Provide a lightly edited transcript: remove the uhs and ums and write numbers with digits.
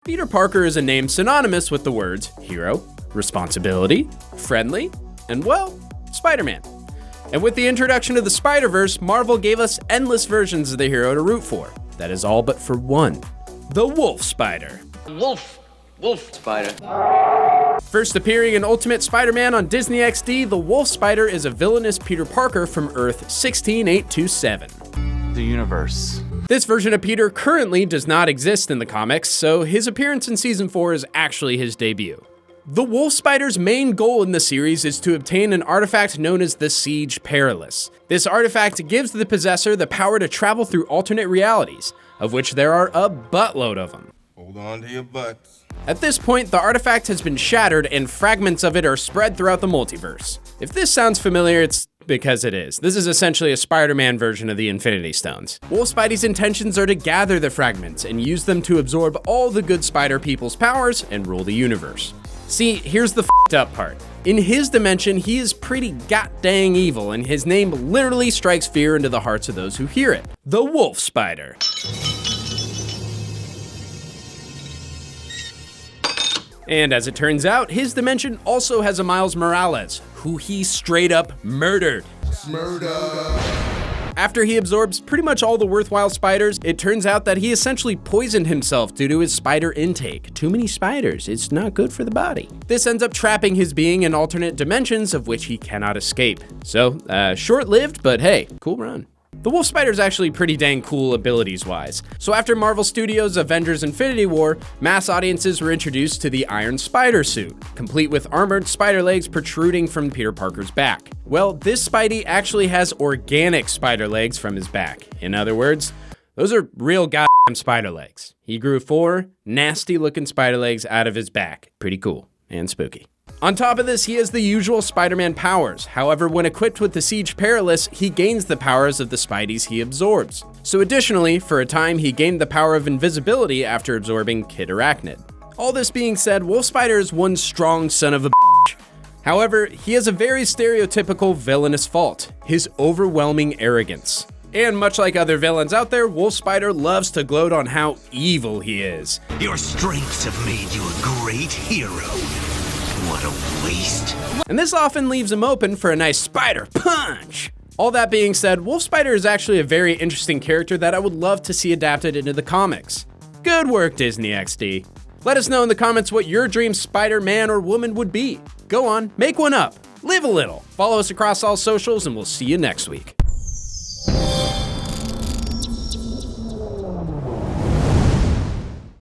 Peter Parker is a name synonymous with the words hero, responsibility, friendly, and well, Spider-Man. And with the introduction of the Spider-Verse, Marvel gave us endless versions of the hero to root for. That is all but for one, the Wolf Spider. Wolf Spider. First appearing in Ultimate Spider-Man on Disney XD, the Wolf Spider is a villainous Peter Parker from Earth 16827. The universe. This version of Peter currently does not exist in the comics, so his appearance in Season 4 is actually his debut. The Wolf Spider's main goal in the series is to obtain an artifact known as the Siege Perilous. This artifact gives the possessor the power to travel through alternate realities, of which there are a buttload of them. Hold on to your butts. At this point, the artifact has been shattered and fragments of it are spread throughout the multiverse. If this sounds familiar, it's because it is. This is essentially a Spider-Man version of the Infinity Stones. Wolf Spidey's intentions are to gather the fragments and use them to absorb all the good Spider people's powers and rule the universe. See, here's the f***ed up part. In his dimension, he is pretty god-dang evil, and his name literally strikes fear into the hearts of those who hear it. The Wolf Spider. And as it turns out, his dimension also has a Miles Morales, who he straight up murdered. After he absorbs pretty much all the worthwhile spiders, it turns out that he essentially poisoned himself due to his spider intake. Too many spiders, it's not good for the body. This ends up trapping his being in alternate dimensions of which he cannot escape. So, short-lived, but hey, cool run. The Wolf Spider is actually pretty dang cool abilities-wise. So after Marvel Studios' Avengers Infinity War, mass audiences were introduced to the Iron Spider suit, complete with armored spider legs protruding from Peter Parker's back. Well, this Spidey actually has organic spider legs from his back. In other words, those are real goddamn spider legs. He grew 4 nasty-looking spider legs out of his back. Pretty cool and spooky. On top of this, he has the usual Spider-Man powers. However, when equipped with the Siege Perilous, he gains the powers of the Spideys he absorbs. So additionally, for a time, he gained the power of invisibility after absorbing Kid Arachnid. All this being said, Wolf Spider is one strong son of a bitch. However, he has a very stereotypical villainous fault, his overwhelming arrogance. And much like other villains out there, Wolf Spider loves to gloat on how evil he is. Your strengths have made you a great hero. What a waste. And this often leaves him open for a nice spider punch. All that being said, Wolf Spider is actually a very interesting character that I would love to see adapted into the comics. Good work, Disney XD. Let us know in the comments what your dream Spider-Man or woman would be. Go on, make one up, live a little. Follow us across all socials and we'll see you next week.